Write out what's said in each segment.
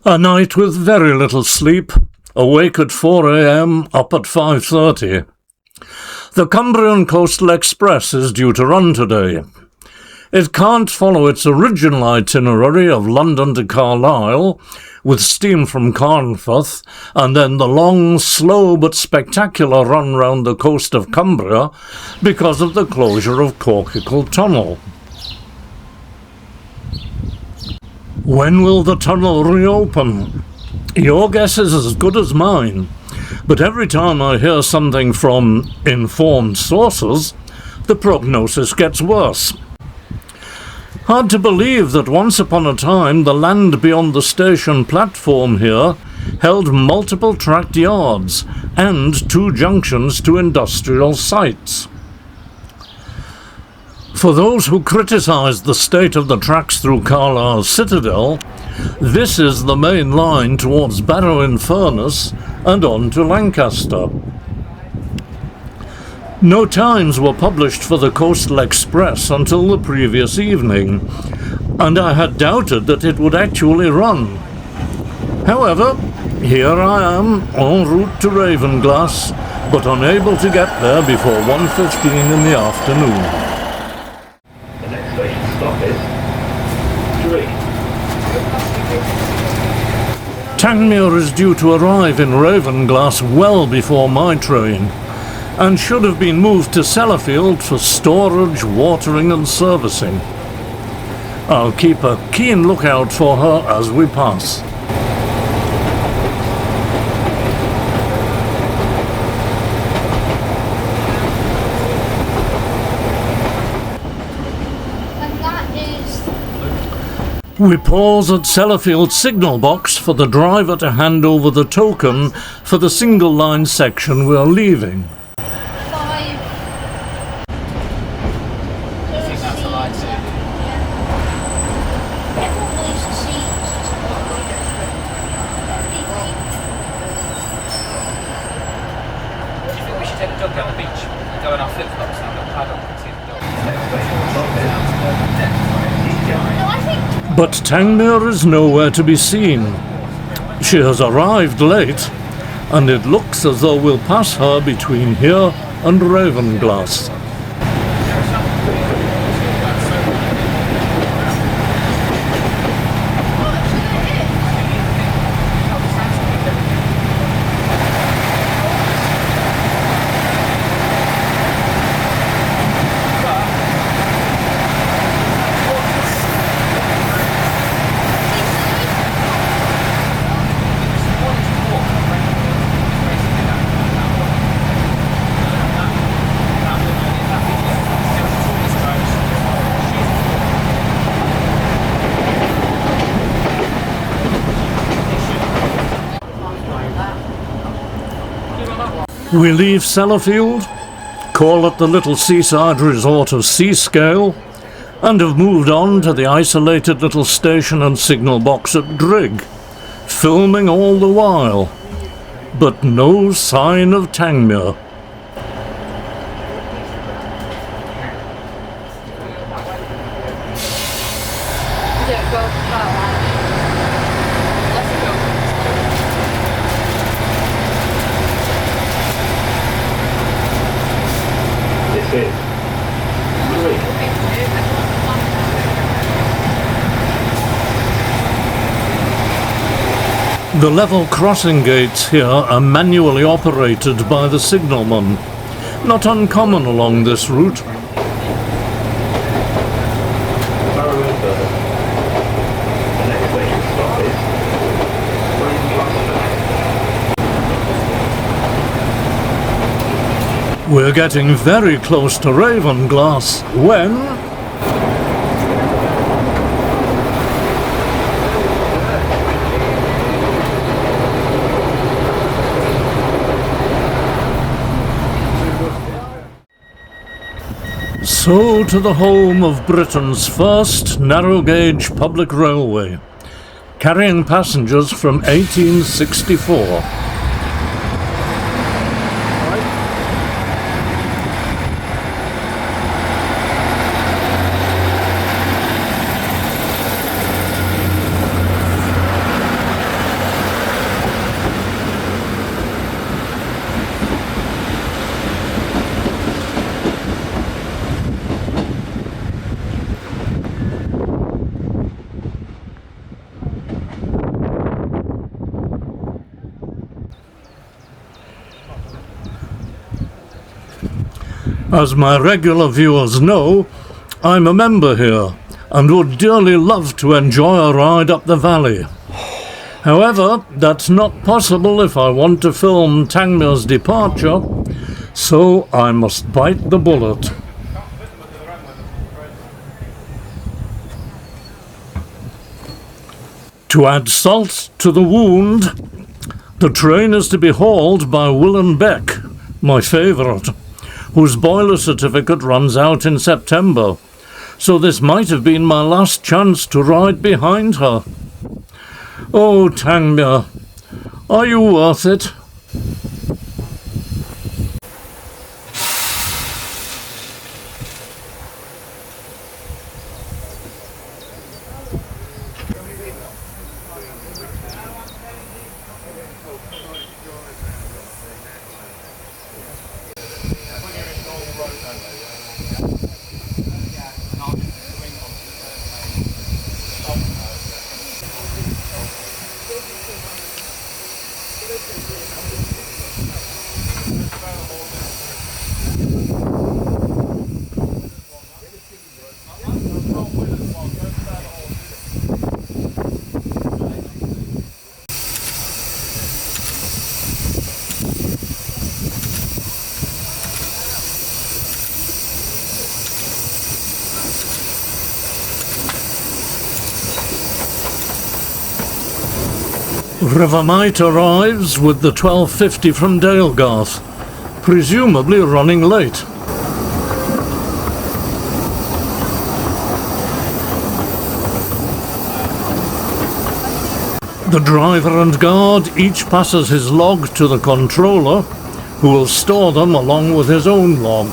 A night with very little sleep, awake at 4 a.m, up at 5:30. The Cumbrian Coastal Express is due to run today. It can't follow its original itinerary of London to Carlisle, with steam from Carnforth, and then the long, slow but spectacular run round the coast of Cumbria because of the closure of Corkicle Tunnel. When will the tunnel reopen? Your guess is as good as mine, but every time I hear something from informed sources, the prognosis gets worse. Hard to believe that once upon a time the land beyond the station platform here held multiple tracked yards and 2 junctions to industrial sites. For those who criticise the state of the tracks through Carlisle's Citadel, this is the main line towards Barrow-in-Furness and on to Lancaster. No times were published for the Coastal Express until the previous evening, and I had doubted that it would actually run. However, here I am, en route to Ravenglass, but unable to get there before 1:15 in the afternoon. The next station stop is 3. Tangmere is due to arrive in Ravenglass well before my train, and should have been moved to Sellafield for storage, watering and servicing. I'll keep a keen lookout for her as we pass. We pause at Sellafield signal box for the driver to hand over the token for the single line section we're leaving. But Tangmere is nowhere to be seen. She has arrived late, and it looks as though we'll pass her between here and Ravenglass. We leave Sellafield, call it the little seaside resort of Seascale, and have moved on to the isolated little station and signal box at Drigg, filming all the while, but no sign of Tangmere. The level crossing gates here are manually operated by the signalman, not uncommon along this route. We're getting very close to Ravenglass when... So to the home of Britain's first narrow-gauge public railway, carrying passengers from 1864. As my regular viewers know, I'm a member here and would dearly love to enjoy a ride up the valley. However, that's not possible if I want to film Tangmere's departure, so I must bite the bullet. To add salt to the wound, the train is to be hauled by Will & Beck, my favourite, whose boiler certificate runs out in September, so this might have been my last chance to ride behind her. Oh, Tangmere, are you worth it? Rivermite arrives with the 12:50 from Dalegarth, presumably running late. The driver and guard each passes his log to the controller, who will store them along with his own log.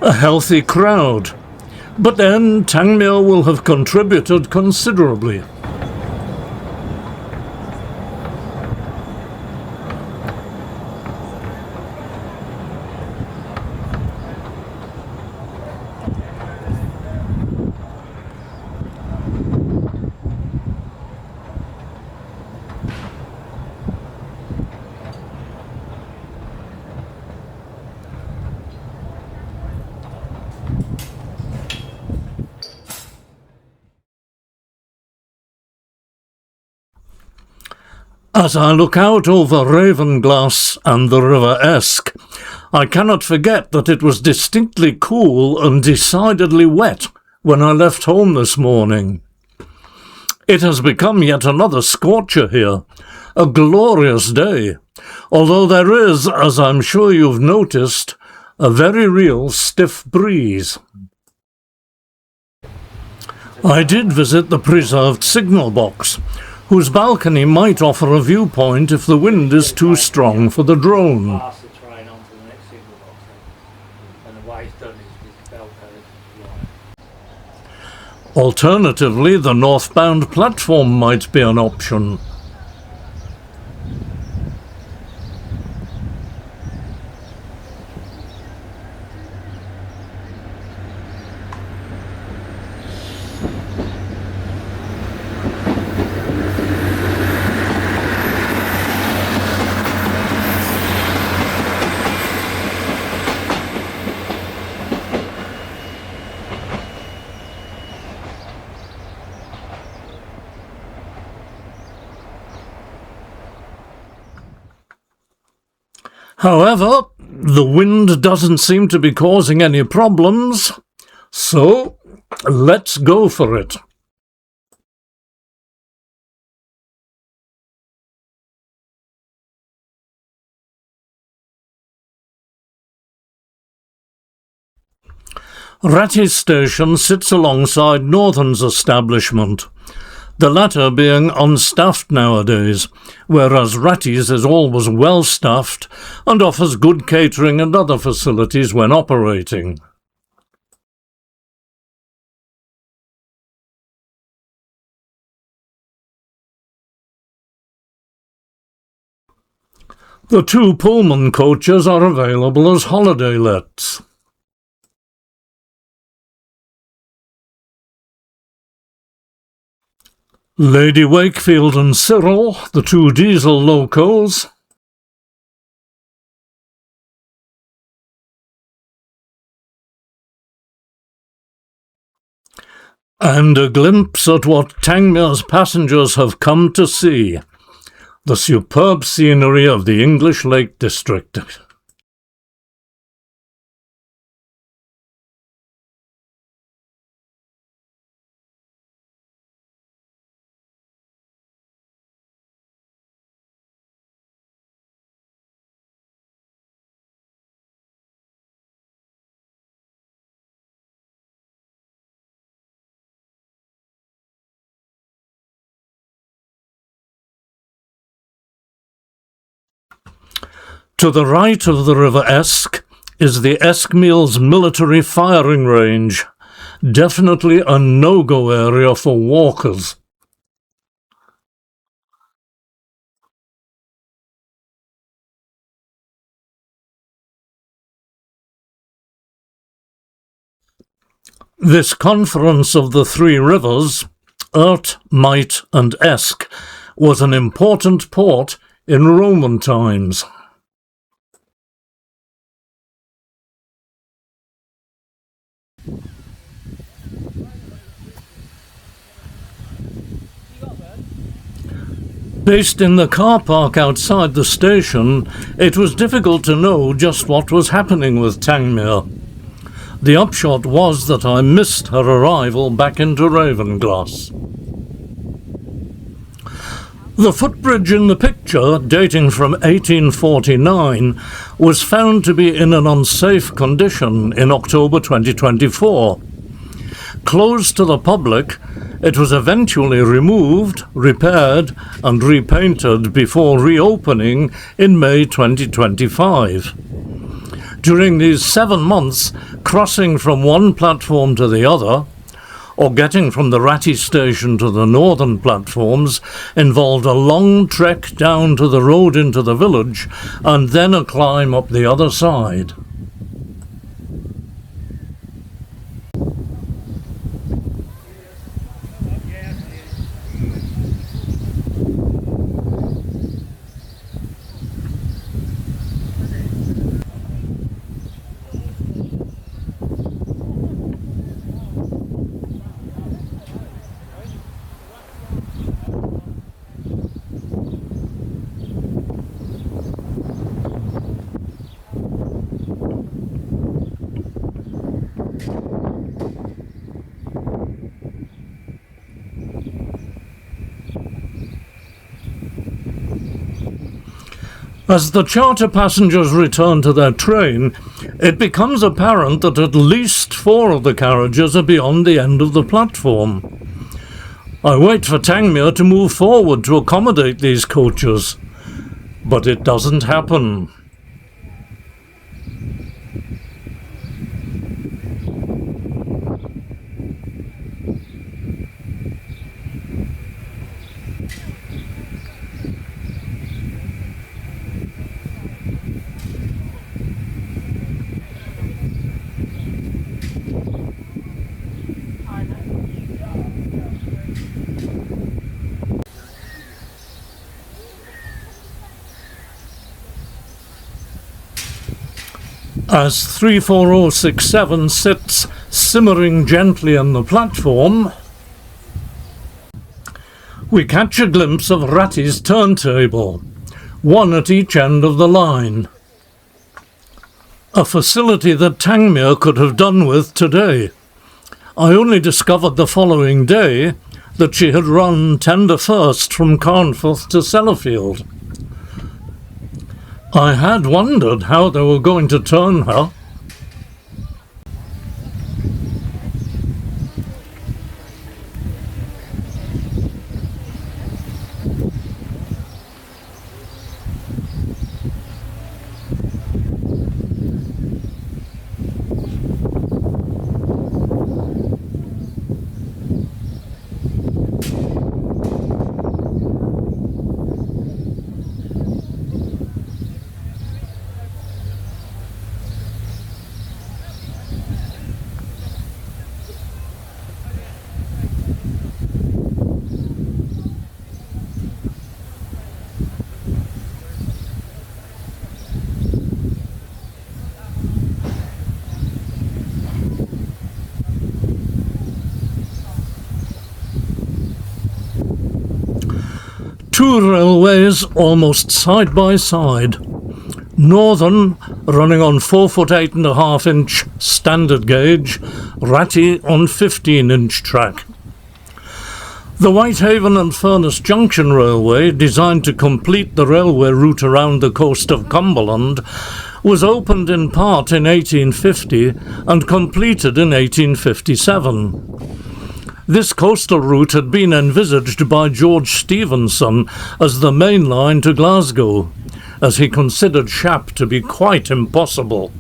A healthy crowd, but then Tangmere will have contributed considerably. As I look out over Ravenglass and the River Esk, I cannot forget that it was distinctly cool and decidedly wet when I left home this morning. It has become yet another scorcher here, a glorious day, although there is, as I'm sure you've noticed, a very real stiff breeze. I did visit the preserved signal box, whose balcony might offer a viewpoint if the wind is too strong for the drone. Pass the train on to the next signal box, and the way it's done is with bell curve. Alternatively, the northbound platform might be an option. However, the wind doesn't seem to be causing any problems, so let's go for it. Ratty's station sits alongside Northern's establishment, the latter being unstaffed nowadays, whereas Ratty's is always well staffed and offers good catering and other facilities when operating. The 2 Pullman coaches are available as holiday lets. Lady Wakefield and Cyril, the 2 diesel locos, and a glimpse at what Tangmere's passengers have come to see, the superb scenery of the English Lake District. To the right of the River Esk is the Eskmeals military firing range, definitely a no-go area for walkers. This confluence of the 3 rivers, Urt, Might and Esk, was an important port in Roman times. Based in the car park outside the station, it was difficult to know just what was happening with Tangmere. The upshot was that I missed her arrival back into Ravenglass. The footbridge in the picture, dating from 1849, was found to be in an unsafe condition in October 2024. Closed to the public, it was eventually removed, repaired and repainted before reopening in May 2025. During these 7 months, crossing from one platform to the other, or getting from the Ratty station to the northern platforms, involved a long trek down to the road into the village and then a climb up the other side. As the charter passengers return to their train, it becomes apparent that at least 4 of the carriages are beyond the end of the platform. I wait for Tangmere to move forward to accommodate these coaches, but it doesn't happen. As 34067 sits simmering gently on the platform, we catch a glimpse of Ratty's turntable, one at each end of the line. A facility that Tangmere could have done with today. I only discovered the following day that she had run tender first from Carnforth to Sellafield. I had wondered how they were going to turn her. Two railways almost side by side. Northern running on 4-foot 8.5-inch standard gauge, Ratty on 15-inch track. The Whitehaven and Furness Junction Railway, designed to complete the railway route around the coast of Cumberland, was opened in part in 1850 and completed in 1857. This coastal route had been envisaged by George Stephenson as the main line to Glasgow, as he considered Shap to be quite impossible.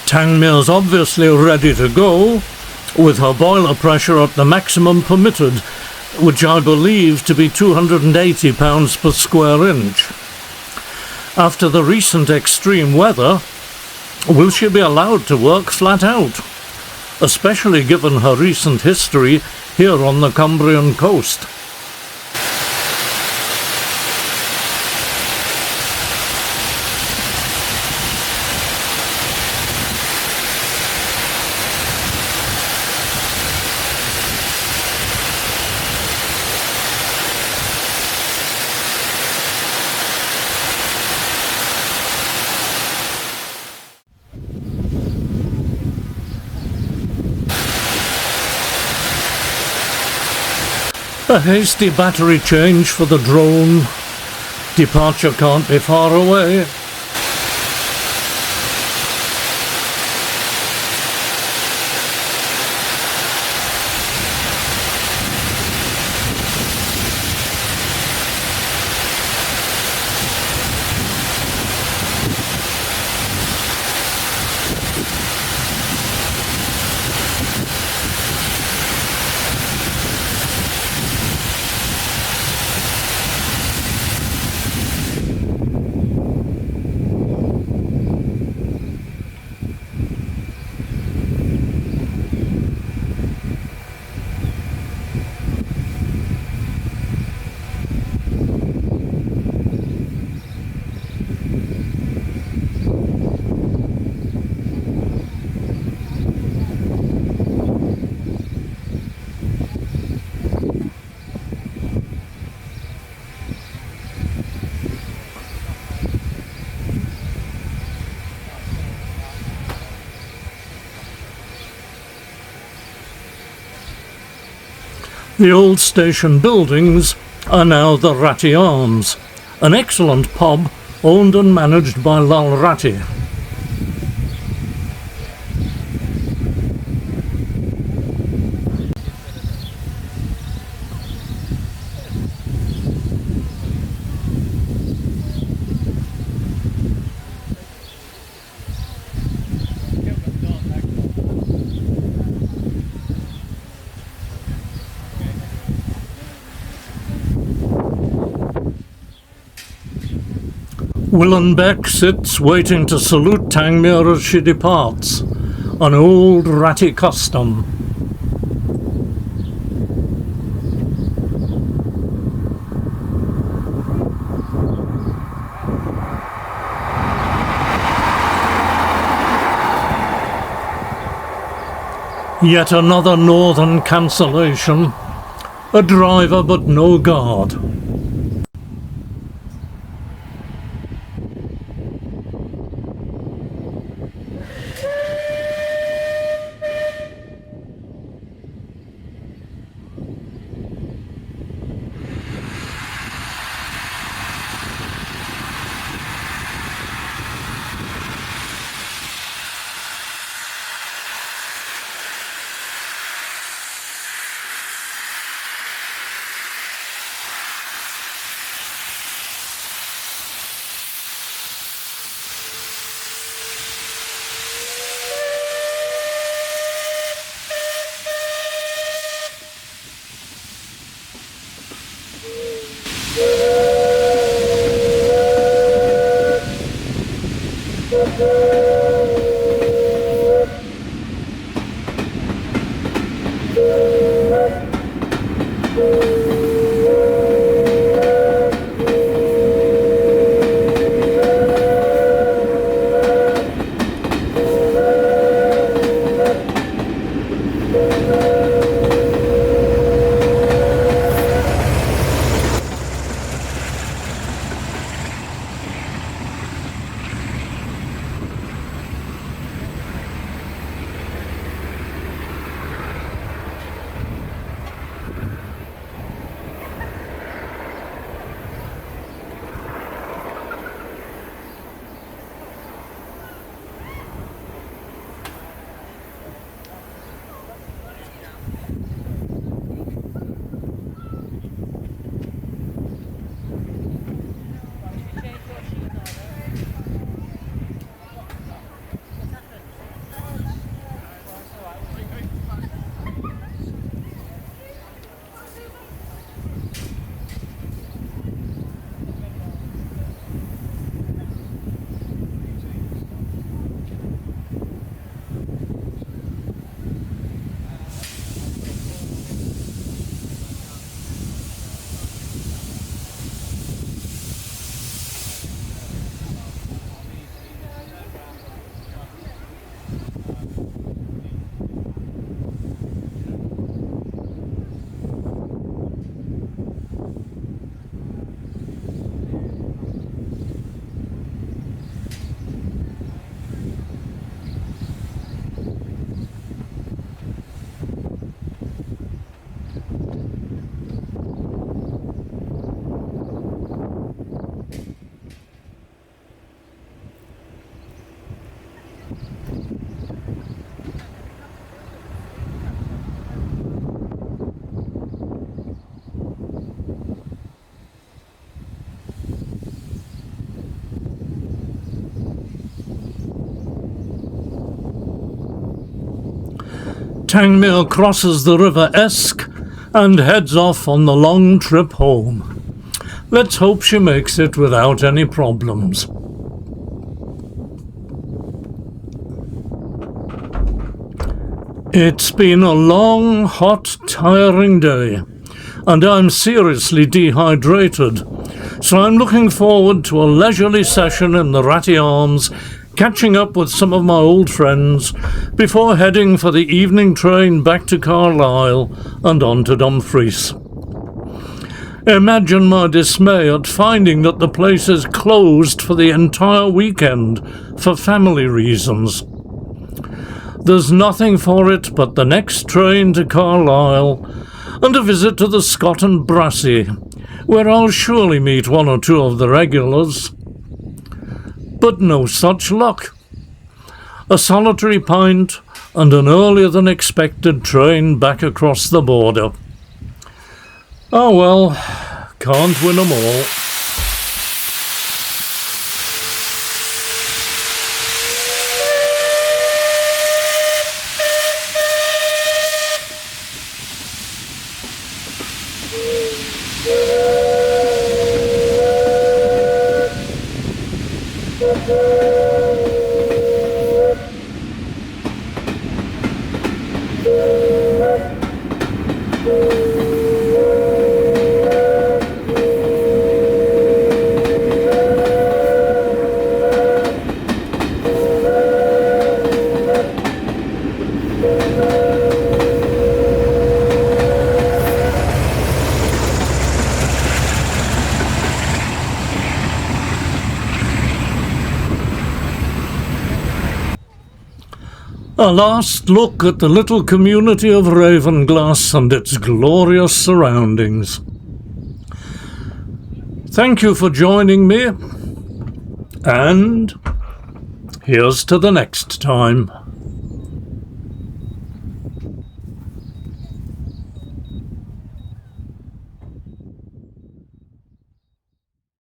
Tangmere's obviously ready to go, with her boiler pressure at the maximum permitted, which I believe to be 280 pounds per square inch. After the recent extreme weather, will she be allowed to work flat out, especially given her recent history here on the Cumbrian coast? A hasty battery change for the drone. Departure can't be far away. The old station buildings are now the Ratty Arms, an excellent pub owned and managed by Lal Ratty. Willenbeck sits waiting to salute Tangmere as she departs, an old ratty custom. Yet another northern cancellation. A driver but no guard. Tangmere crosses the River Esk and heads off on the long trip home. Let's hope she makes it without any problems. It's been a long, hot, tiring day, and I'm seriously dehydrated, so I'm looking forward to a leisurely session in the Ratty Arms, catching up with some of my old friends before heading for the evening train back to Carlisle and on to Dumfries. Imagine my dismay at finding that the place is closed for the entire weekend for family reasons. There's nothing for it but the next train to Carlisle and a visit to the Scott and Brassey, where I'll surely meet one or two of the regulars. But no such luck. A solitary pint and an earlier than expected train back across the border. Oh well, can't win 'em all. A last look at the little community of Ravenglass and its glorious surroundings. Thank you for joining me, and here's to the next time.